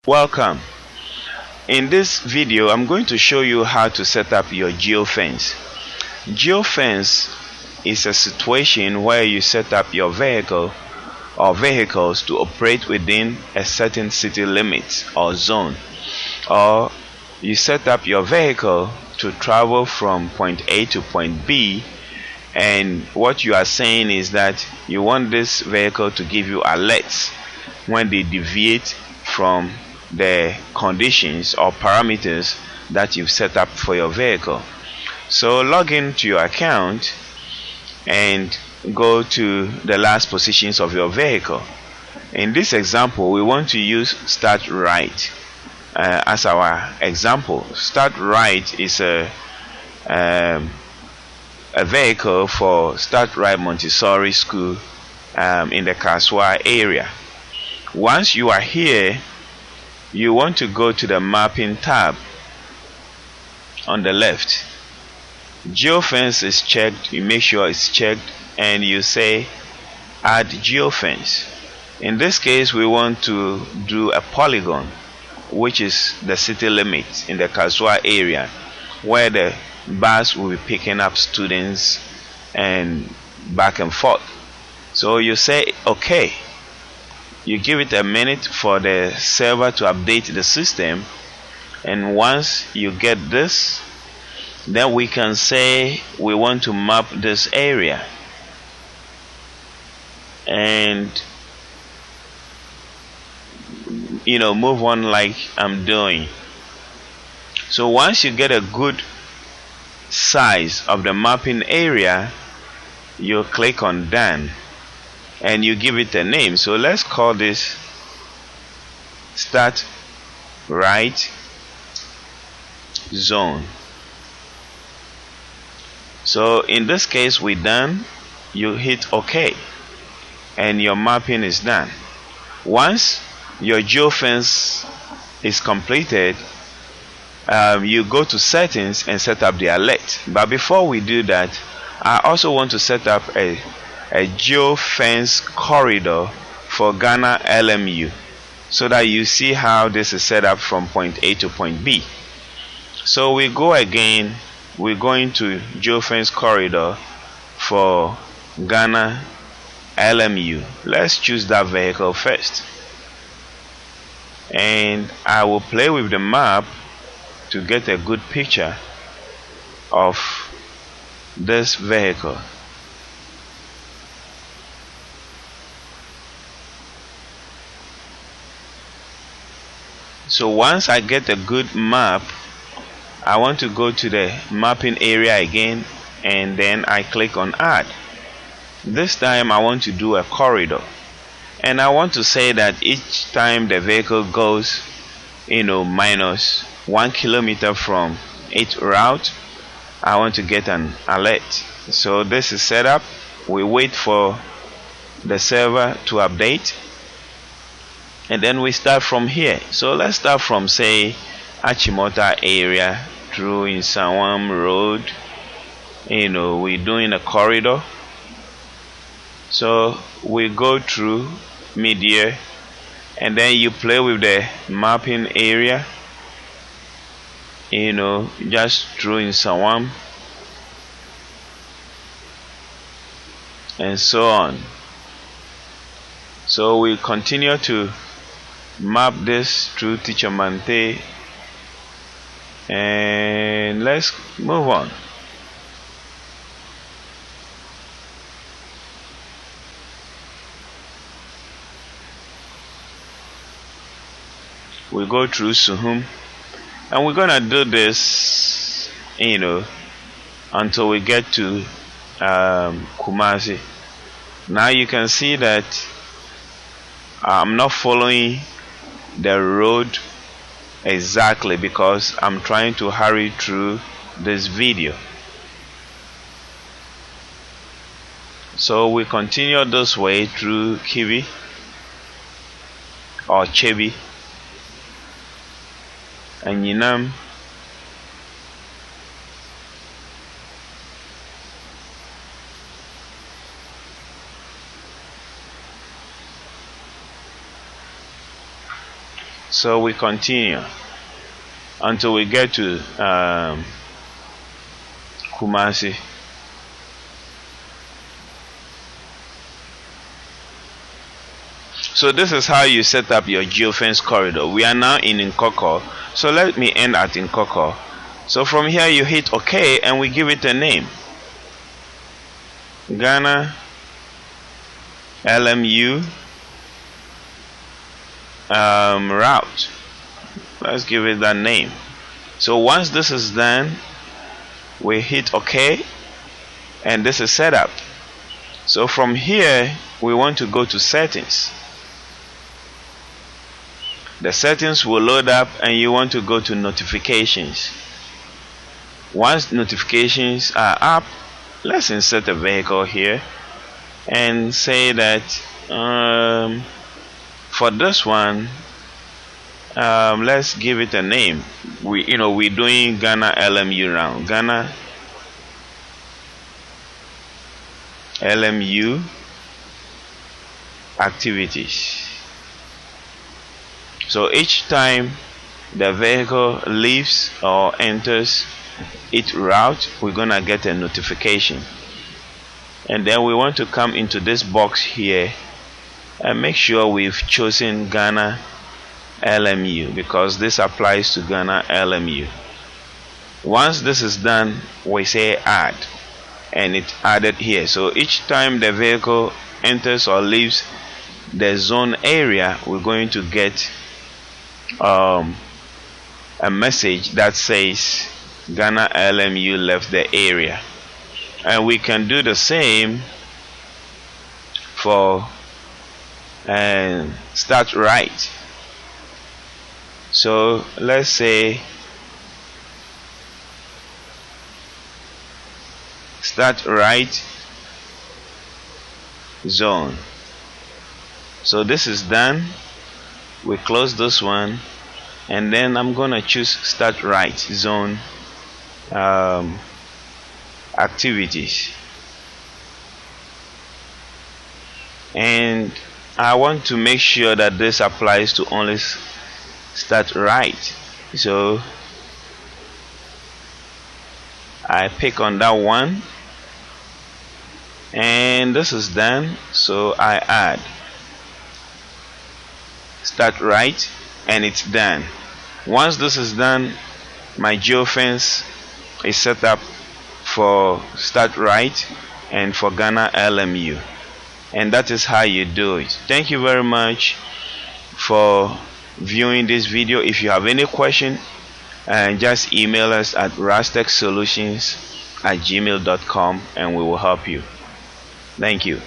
Welcome. In this video, I'm going to show you how to set up your geofence. Geofence is a situation where you set up your vehicle or vehicles to operate within a certain city limit or zone, or you set up your vehicle to travel from point A to point B, and what you are saying is that you want this vehicle to give you alerts when they deviate from the conditions or parameters that you've set up for your vehicle. So log into your account and go to the last positions of your vehicle. In this example, we want to use start right as our example. Start right is a vehicle for Start Right Montessori School in the Kaswa area. Once you are here, you want to go to the mapping tab on the left. Geofence is checked, you make sure it's checked, and you say add geofence. In this case, we want to do a polygon, which is the city limit in the Kaswa area, where the bus will be picking up students and back and forth. So you say okay. You give it a minute for the server to update the system, and once you get this, then we can say we want to map this area, and move on like I'm doing. So once you get a good size of the mapping area, you click on done and you give it a name. So let's call this Start Right Zone. So in this case, we're done. You hit OK and your mapping is done. Once your geofence is completed, you go to settings and set up the alert. But before we do that, I also want to set up a geofence corridor for Ghana LMU, so that you see how this is set up from point A to point B. So we go again, we're going to geofence corridor for Ghana LMU. Let's choose that vehicle first, and I will play with the map to get a good picture of this vehicle. So once I get a good map, I want to go to the mapping area again, and then I click on add. This time I want to do a corridor, and I want to say that each time the vehicle goes minus 1 kilometer from its route, I want to get an alert. So this is set up. We wait for the server to update, and then we start from here. So let's start from, say, Achimota area through Insawam Road. We're doing a corridor, so we go through mid-year, and then you play with the mapping area, just through Insawam and so on. So we continue to map this through Teacher Mante, and let's move on. We go through Suhum, and we're gonna do this until we get to Kumasi. Now you can see that I'm not following the road exactly because I'm trying to hurry through this video. So we continue this way through Kiwi or Chebi and Yinam, So we continue until we get to Kumasi. So this is how you set up your geofence corridor. We are now in Nkoko, so let me end at Nkoko. So from here you hit OK and we give it a name. Ghana LMU route. Let's give it that name. So once this is done, we hit OK and this is set up. So from here we want to go to settings. The settings will load up and you want to go to notifications. Once notifications are up, let's insert a vehicle here and say that for this one, let's give it a name. We're doing Ghana LMU round. Ghana LMU activities. So each time the vehicle leaves or enters its route, we're gonna get a notification. And then we want to come into this box here and make sure we've chosen Ghana LMU, because this applies to Ghana LMU. Once this is done, we say add, and it's added here. So each time the vehicle enters or leaves the zone area, we're going to get a message that says Ghana LMU left the area. And we can do the same for start right. So let's say start right zone. So this is done. We close this one and then I'm gonna choose start right zone activities, and I want to make sure that this applies to only start right. So I pick on that one and this is done. So I add start right and it's done. Once this is done, my geofence is set up for start right and for Ghana LMU, and that is how you do it. Thank you very much for viewing this video. If you have any question, just email us at rastechsolutions@gmail.com and we will help you. Thank you.